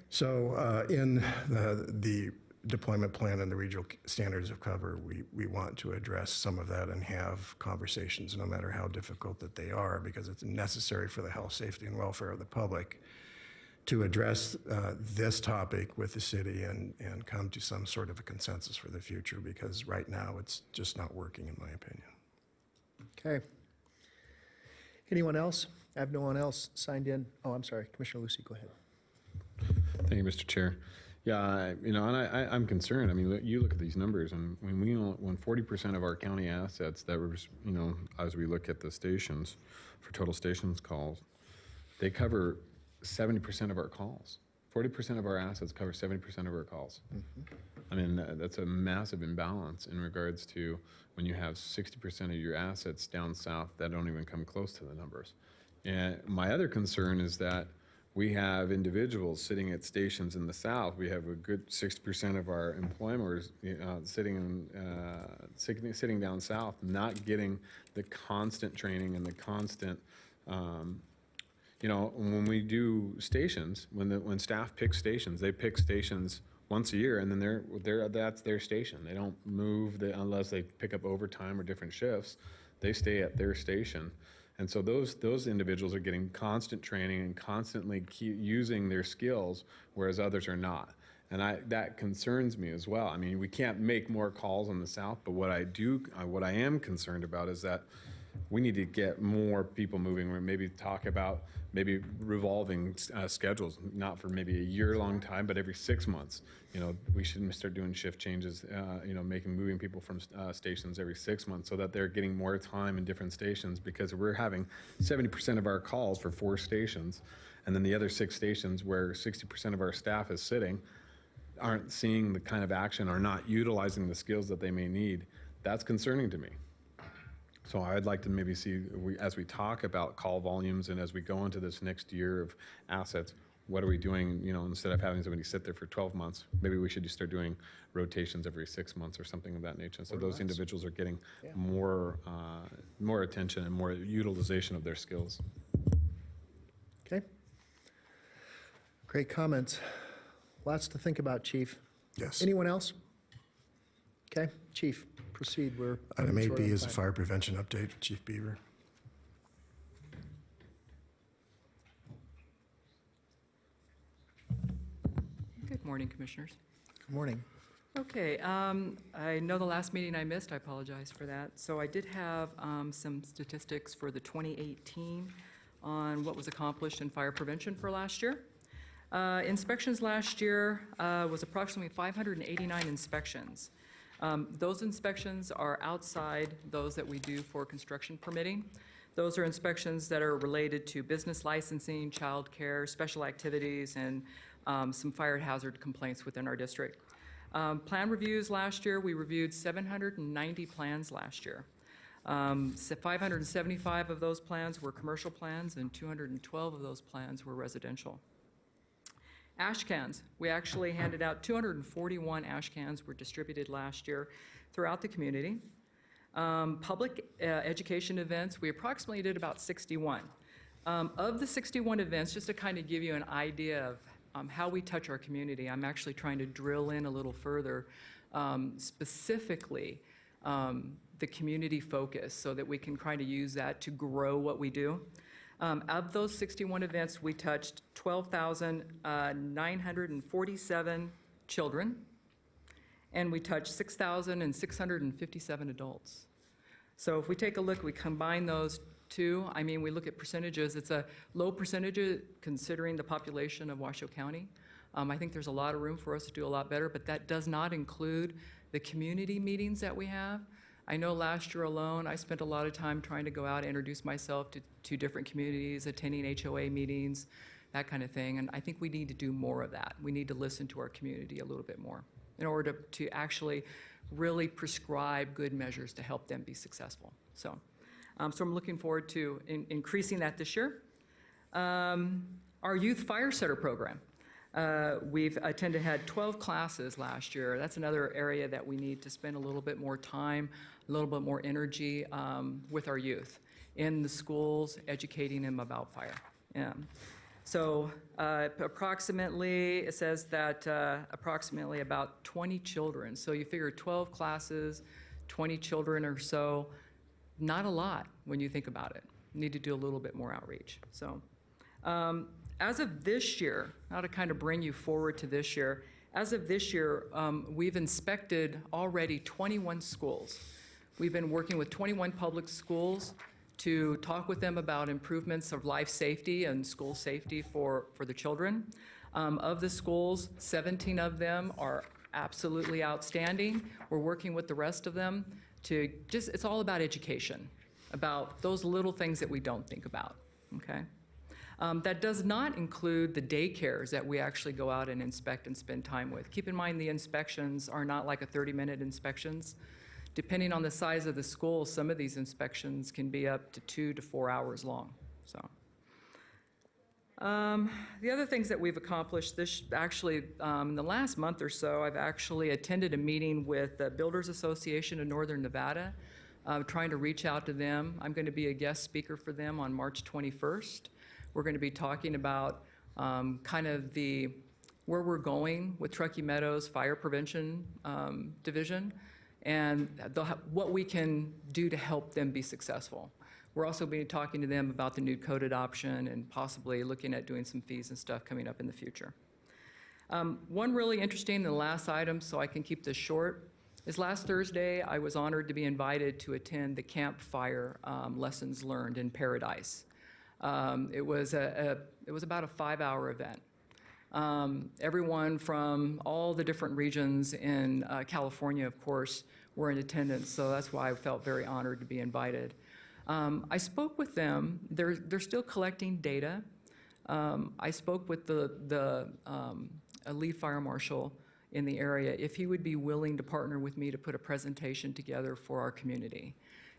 So in the deployment plan and the regional standards of cover, we want to address some of that and have conversations, no matter how difficult that they are, because it's necessary for the health, safety, and welfare of the public to address this topic with the city and come to some sort of a consensus for the future, because right now it's just not working, in my opinion. Okay. Anyone else? I have no one else signed in. Oh, I'm sorry. Commissioner Lucy, go ahead. Thank you, Mr. Chair. Yeah, and I'm concerned. I mean, you look at these numbers, and when 40% of our county assets that were, as we look at the stations, for total stations calls, they cover 70% of our calls. 40% of our assets cover 70% of our calls. Mm-hmm. I mean, that's a massive imbalance in regards to when you have 60% of your assets down south that don't even come close to the numbers. And my other concern is that we have individuals sitting at stations in the south. We have a good 60% of our employers sitting down south, not getting the constant training and the constant. When we do stations, when staff picks stations, they pick stations once a year, and then that's their station. They don't move unless they pick up overtime or different shifts. They stay at their station. And so those individuals are getting constant training and constantly using their skills, whereas others are not. And that concerns me as well. I mean, we can't make more calls in the south, but what I am concerned about is that we need to get more people moving. Or maybe talk about maybe revolving schedules, not for maybe a year-long time, but every 6 months. We should start doing shift changes. Moving people from stations every 6 months, so that they're getting more time in different stations. Because we're having 70% of our calls for 4 stations, and then the other 6 stations where 60% of our staff is sitting aren't seeing the kind of action or not utilizing the skills that they may need. That's concerning to me. So I'd like to maybe see, as we talk about call volumes and as we go into this next year of assets, what are we doing, instead of having somebody sit there for 12 months, maybe we should just start doing rotations every 6 months or something of that nature. So those individuals are getting more attention and more utilization of their skills. Okay. Great comments. Lots to think about, Chief. Yes. Anyone else? Okay, Chief, proceed. We're Item running short 8B on is a time. fire prevention update, Chief Beaver. Good morning, Commissioners. Good morning. Okay, I know the last meeting I missed, I apologize for that. So I did have some statistics for the 2018 on what was accomplished in fire prevention for last year. Inspections last year was approximately 589 inspections. Those inspections are outside those that we do for construction permitting. Those are inspections that are related to business licensing, childcare, special activities, and some fire hazard complaints within our district. Plan reviews last year, we reviewed 790 plans last year. 575 of those plans were commercial plans, and 212 of those plans were residential. Ash cans, we actually handed out 241 ash cans were distributed last year throughout the community. Public education events, we approximately did about 61. Of the 61 events, just to kind of give you an idea of how we touch our community, I'm actually trying to drill in a little further, specifically the community focus, so that we can kind of use that to grow what we do. Of those 61 events, we touched 12,947 children, and we touched 6,657 adults. So if we take a look, we combine those two, we look at percentages. It's a low percentage considering the population of Washoe County. I think there's a lot of room for us to do a lot better, but that does not include the community meetings that we have. I know last year alone, I spent a lot of time trying to go out and introduce myself to different communities, attending HOA meetings, that kind of thing, and I think we need to do more of that. We need to listen to our community a little bit more in order to actually really prescribe good measures to help them be successful. So I'm looking forward to increasing that this year. Our youth fire setter program. We've had 12 classes last year. That's another area that we need to spend a little bit more time, a little bit more energy with our youth in the schools, educating them about fire. So approximately, it says that approximately about 20 children. So you figure 12 classes, 20 children or so, not a lot when you think about it. Need to do a little bit more outreach. So as of this year, now to kind of bring you forward to this year, as of this year, we've inspected already 21 schools. We've been working with 21 public schools to talk with them about improvements of life safety and school safety for the children. Of the schools, 17 of them are absolutely outstanding. We're working with the rest of them to it's all about education, about those little things that we don't think about, okay? That does not include the daycares that we actually go out and inspect and spend time with. Keep in mind the inspections are not like a 30-minute inspections. Depending on the size of the school, some of these inspections can be up to 2 to 4 hours long. So, the other things that we've accomplished in the last month or so, I've actually attended a meeting with the Builders Association of Northern Nevada, trying to reach out to them. I'm going to be a guest speaker for them on March 21st. We're going to be talking about kind of where we're going with Truckee Meadows Fire Prevention Division, and what we can do to help them be successful. We're also going to be talking to them about the new code adoption and possibly looking at doing some fees and stuff coming up in the future. One really interesting, the last item, so I can keep this short, is last Thursday I was honored to be invited to attend the campfire lessons learned in Paradise. It was about a 5-hour event. Everyone from all the different regions in California, of course, were in attendance, so that's why I felt very honored to be invited. I spoke with them. They're still collecting data. I spoke with the lead fire marshal in the area if he would be willing to partner with me to put a presentation together for our community.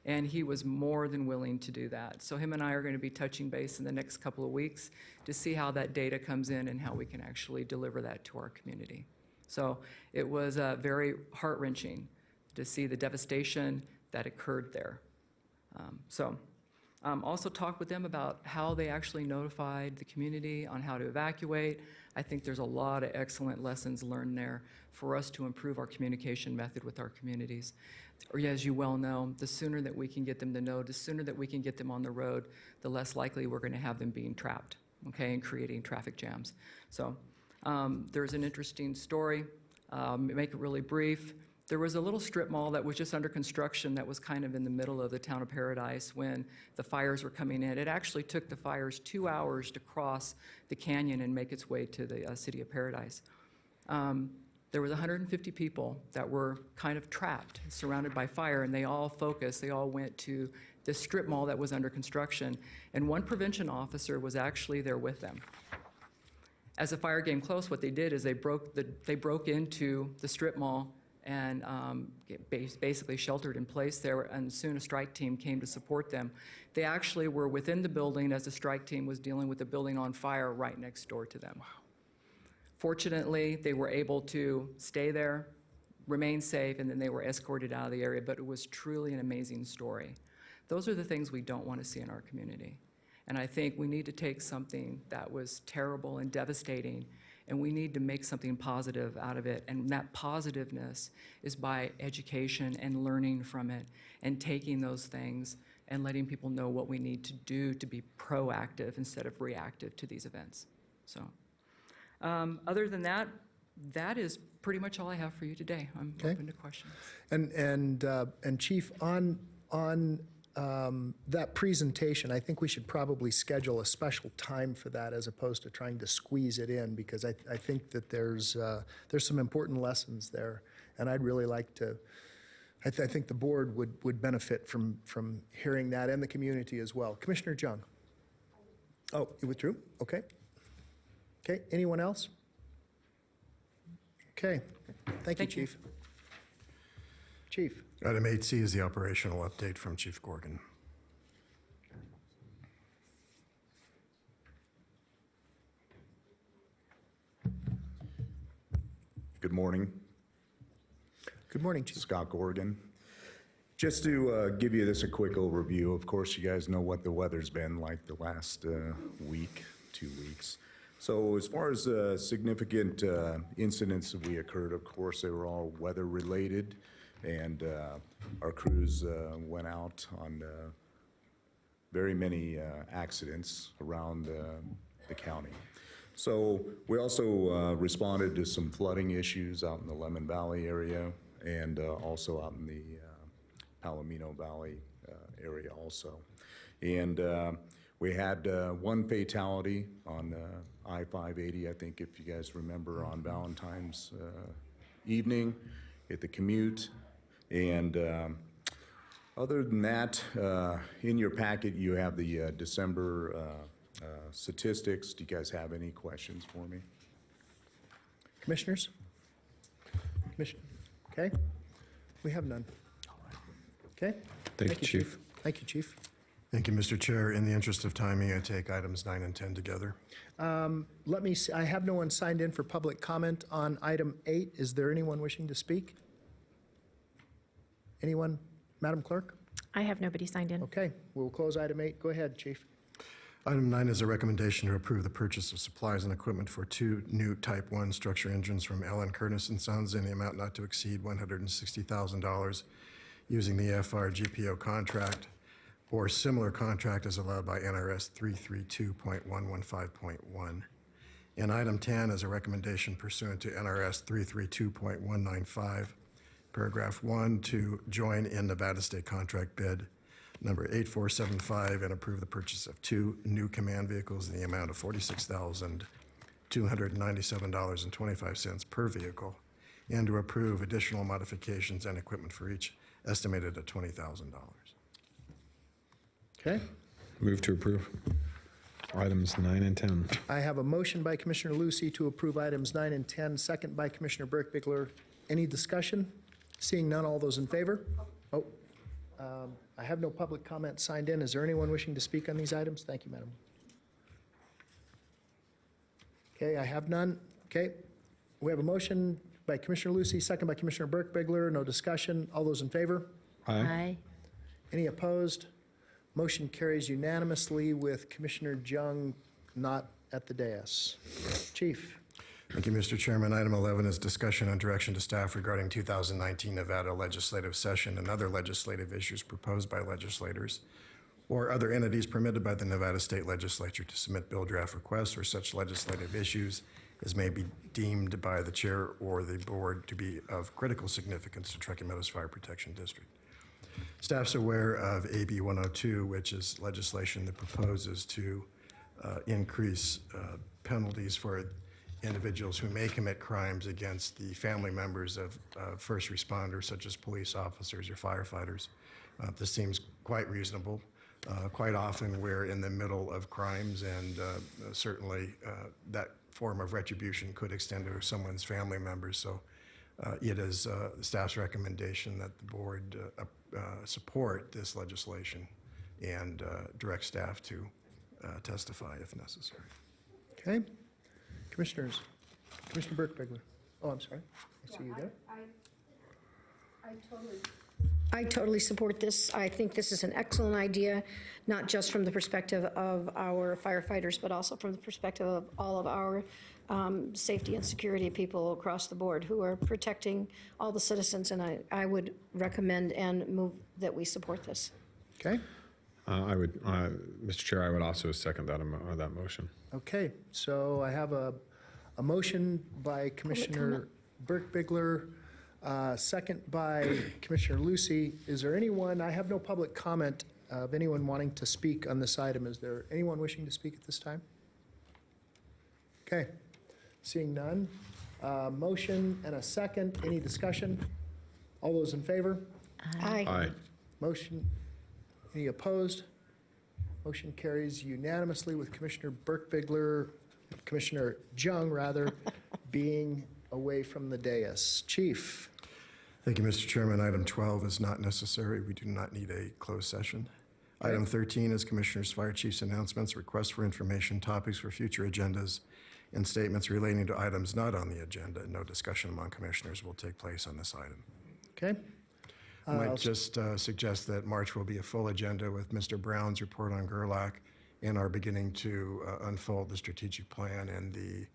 And he was more than willing to do that. So him and I are going to be touching base in the next couple of weeks to see how that data comes in and how we can actually deliver that to our community. So it was very heart-wrenching to see the devastation that occurred there. Also talk with them about how they actually notified the community on how to evacuate. I think there's a lot of excellent lessons learned there for us to improve our communication method with our communities. Or as you well know, the sooner that we can get them to know, the sooner that we can get them on the road, the less likely we're going to have them being trapped, okay, and creating traffic jams. So there's an interesting story. Make it really brief. There was a little strip mall that was just under construction that was kind of in the middle of the town of Paradise when the fires were coming in. It actually took the fires 2 hours to cross the canyon and make its way to the city of Paradise. There was 150 people that were kind of trapped, surrounded by fire, and they all focused. They all went to this strip mall that was under construction, and one prevention officer was actually there with them. As the fire came close, what they did is they broke into the strip mall and basically sheltered in place there, and soon a strike team came to support them. They actually were within the building as the strike team was dealing with the building on fire right next door to them. Wow. Fortunately, they were able to stay there, remain safe, and then they were escorted out of the area, but it was truly an amazing story. Those are the things we don't want to see in our community. And I think we need to take something that was terrible and devastating, and we need to make something positive out of it. And that positiveness is by education and learning from it and taking those things and letting people know what we need to do to be proactive instead of reactive to these events. So other than that, that is pretty much all I have for you today. I'm open to questions. And Chief, on that presentation, I think we should probably schedule a special time for that as opposed to trying to squeeze it in, because I think that there's some important lessons there, and I'd really like to. I think the board would benefit from hearing that, and the community as well. Commissioner Jung. Oh, you withdrew? Okay. Okay. Anyone else? Okay. Thank you, Chief. Chief. Item 8C is the operational update from Chief Gorgon. Good morning. Good morning, Chief. Scott Gorgon. Just to give you this a quick overview, of course, you guys know what the weather's been like the last week, 2 weeks. So as far as significant incidents that we occurred, of course, they were all weather-related, and our crews went out on very many accidents around the county. So we also responded to some flooding issues out in the Lemon Valley area, and also out in the Palomino Valley area also. And we had one fatality on I-580, I think if you guys remember, on Valentine's evening at the commute. And other than that, in your packet, you have the December statistics. Do you guys have any questions for me? Commissioners? Okay. We have none. Okay. Thank you, Chief. Thank you, Chief. Thank you, Mr. Chair. In the interest of timing, I take items 9 and 10 together. Let me see, I have no one signed in for public comment on item 8. Is there anyone wishing to speak? Anyone? Madam Clerk? I have nobody signed in. Okay, we'll close item 8. Go ahead, Chief. Item 9 is a recommendation to approve the purchase of supplies and equipment for 2 new Type 1 structure engines from Ellen Curtis and Sons in the amount not to exceed $160,000 using the FR-GPO contract or similar contract as allowed by NRS 332.115.1. And item 10 is a recommendation pursuant to NRS 332.195, paragraph 1, to join in Nevada State contract bid number 8475 and approve the purchase of 2 new command vehicles in the amount of $46,297.25 per vehicle, and to approve additional modifications and equipment for each estimated at $20,000. Okay, Move to approve. Items 9 and 10. I have a motion by Commissioner Lucy to approve items 9 and 10, second by Commissioner Burke-Bickler. Any discussion? Seeing none, all those in favor? Oh, I have no public comment signed in. Is there anyone wishing to speak on these items? Thank you, madam. Okay, I have none. Okay, we have a motion by Commissioner Lucy, second by Commissioner Burke-Bickler. No discussion. All those in favor? Aye. Any opposed? Motion carries unanimously with Commissioner Jung not at the dais. Chief. Thank you, Mr. Chairman. Item 11 is discussion and direction to staff regarding 2019 Nevada legislative session and other legislative issues proposed by legislators or other entities permitted by the Nevada State Legislature to submit bill draft requests or such legislative issues as may be deemed by the chair or the board to be of critical significance to Truckee Meadows Fire Protection District. Staff's aware of AB 102, which is legislation that proposes to increase penalties for individuals who may commit crimes against the family members of first responders, such as police officers or firefighters. This seems quite reasonable. Quite often, we're in the middle of crimes, and certainly that form of retribution could extend to someone's family members. So it is the staff's recommendation that the board support this legislation and direct staff to testify if necessary. Okay. Commissioners. Commissioner Burke-Bickler. Oh, I'm sorry. I see you there. I totally support this. I think this is an excellent idea, not just from the perspective of our firefighters, but also from the perspective of all of our safety and security people across the board who are protecting all the citizens, and I would recommend and move that we support this. Okay. I would, Mr. Chair, I would also second that motion. Okay. So I have a motion by Commissioner Burke-Bickler, second by Commissioner Lucy. Is there anyone, I have no public comment of anyone wanting to speak on this item. Is there anyone wishing to speak at this time? Okay. Seeing none. Motion and a second. Any discussion? All those in favor? Aye. Aye. Motion. Any opposed? Motion carries unanimously with Commissioner Burke-Bickler, Commissioner Jung, rather, being away from the dais. Chief. Thank you, Mr. Chairman. Item 12 is not necessary. We do not need a closed session. Item 13 is Commissioners, Fire Chiefs announcements, requests for information, topics for future agendas, and statements relating to items not on the agenda. No discussion among commissioners will take place on this item. Okay. I might just suggest that March will be a full agenda with Mr. Brown's report on Gerlach and are beginning to unfold the strategic plan and the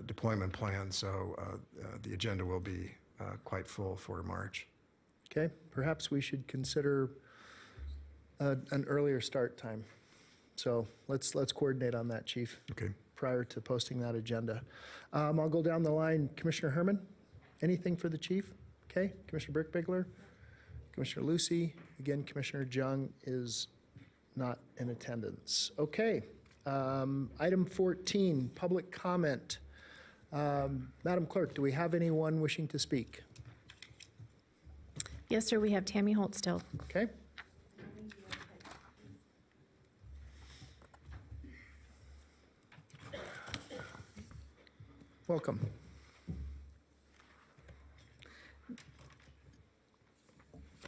deployment plan. So the agenda will be quite full for March. Okay. Perhaps we should consider an earlier start time. So let's coordinate on that, Chief. Okay. Prior to posting that agenda. I'll go down the line. Commissioner Herman, anything for the chief? Okay. Commissioner Burke-Bickler, Commissioner Lucy. Again, Commissioner Jung is not in attendance. Okay. Item 14, public comment. Madam Clerk, do we have anyone wishing to speak? Yes, sir, we have Tammy Holt still. Okay. Welcome.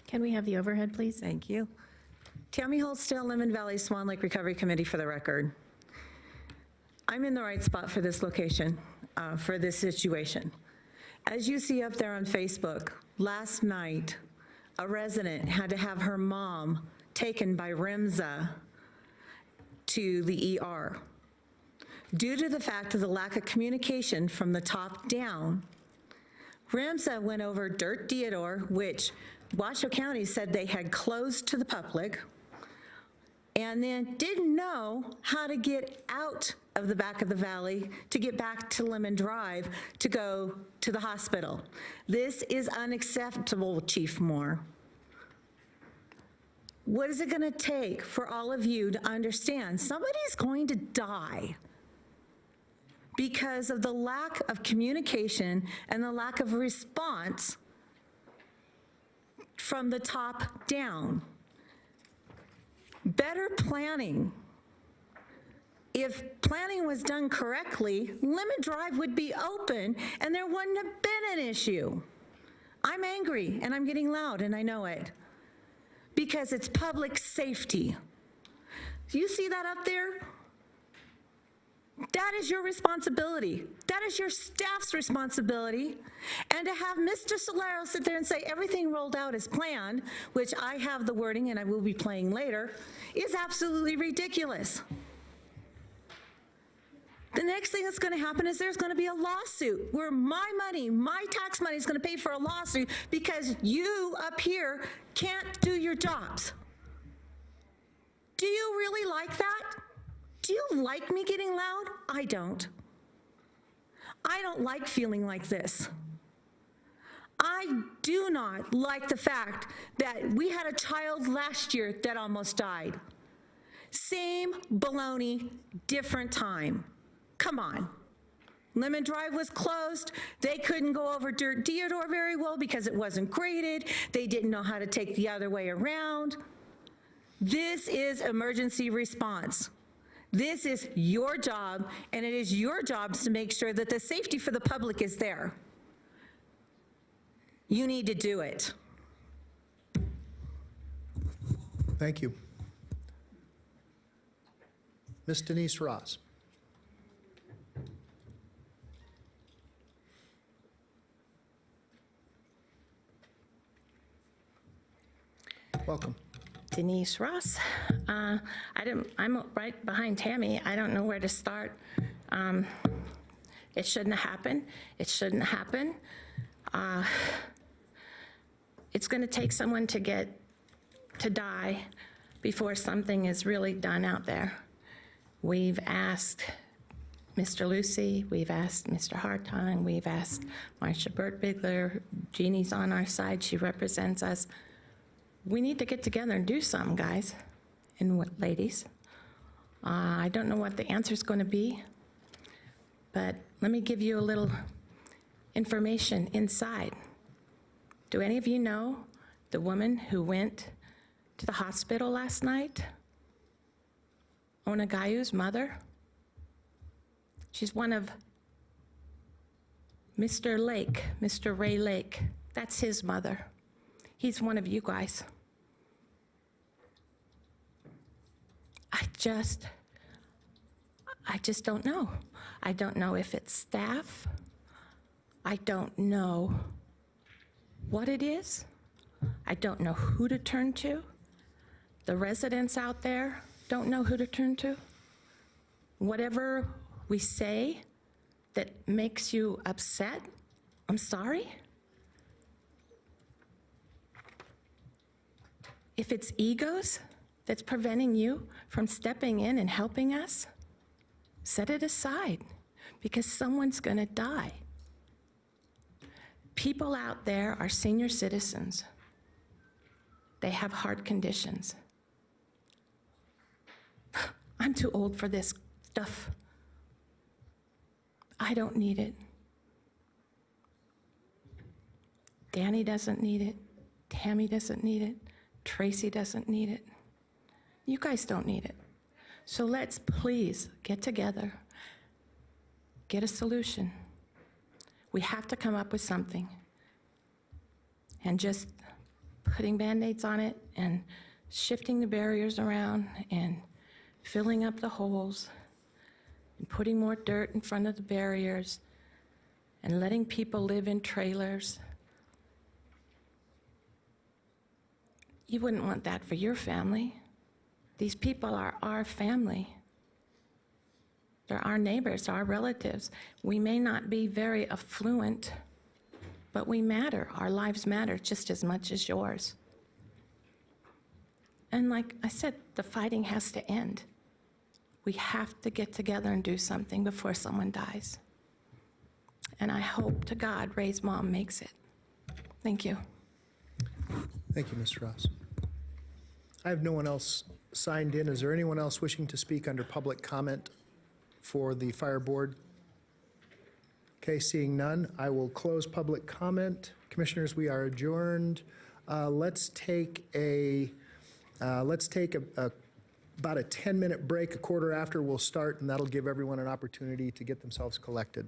Can we have the overhead, please? Thank you. Tammy Holtstill, Lemon Valley Swan Lake Recovery Committee for the record. I'm in the right spot for this location, for this situation. As you see up there on Facebook, last night, a resident had to have her mom taken by REMSA to the ER. Due to the fact of the lack of communication from the top down, REMSA went over Dirt Theodore, which Washoe County said they had closed to the public, and then didn't know how to get out of the back of the valley to get back to Lemon Drive to go to the hospital. This is unacceptable, Chief Moore. What is it going to take for all of you to understand somebody's going to die because of the lack of communication and the lack of response from the top down? Better planning. If planning was done correctly, Lemon Drive would be open and there wouldn't have been an issue. I'm angry and I'm getting loud and I know it because it's public safety. Do you see that up there? That is your responsibility. That is your staff's responsibility. And to have Mr. Solero sit there and say everything rolled out as planned, which I have the wording and I will be playing later, is absolutely ridiculous. The next thing that's going to happen is there's going to be a lawsuit where my money, my tax money is going to pay for a lawsuit because you up here can't do your jobs. Do you really like that? Do you like me getting loud? I don't. I don't like feeling like this. I do not like the fact that we had a child last year that almost died. Same baloney, different time. Come on. Lemon Drive was closed. They couldn't go over Deodore very well because it wasn't graded. They didn't know how to take the other way around. This is emergency response. This is your job, and it is your job to make sure that the safety for the public is there. You need to do it. Thank you. Ms. Denise Ross. Welcome. Denise Ross. I'm right behind Tammy. I don't know where to start. It shouldn't have happened. It shouldn't happen. It's going to take someone to die before something is really done out there. We've asked Mr. Lucy, we've asked Mr. Hartong, we've asked Marcia Burt-Bigler. Jeannie's on our side. She represents us. We need to get together and do something, guys and ladies. I don't know what the answer's going to be, but let me give you a little information inside. Do any of you know the woman who went to the hospital last night? Onagayu's mother? She's one of Mr. Lake, Mr. Ray Lake. That's his mother. He's one of you guys. I just don't know. I don't know if it's staff. I don't know what it is. I don't know who to turn to. The residents out there don't know who to turn to. Whatever we say that makes you upset, I'm sorry. If it's egos that's preventing you from stepping in and helping us, set it aside because someone's going to die. People out there are senior citizens. They have heart conditions. I'm too old for this stuff. I don't need it. Danny doesn't need it. Tammy doesn't need it. Tracy doesn't need it. You guys don't need it. So let's please get together, get a solution. We have to come up with something. And just putting Band-Aids on it and shifting the barriers around and filling up the holes and putting more dirt in front of the barriers and letting people live in trailers. You wouldn't want that for your family. These people are our family. They're our neighbors, our relatives. We may not be very affluent, but we matter. Our lives matter just as much as yours. And like I said, the fighting has to end. We have to get together and do something before someone dies. And I hope to God Ray's mom makes it. Thank you. Thank you, Ms. Ross. I have no one else signed in. Is there anyone else wishing to speak under public comment for the fire board? Okay, seeing none, I will close public comment. Commissioners, we are adjourned. Let's take a about a 10-minute break. A quarter after, we'll start, and that'll give everyone an opportunity to get themselves collected.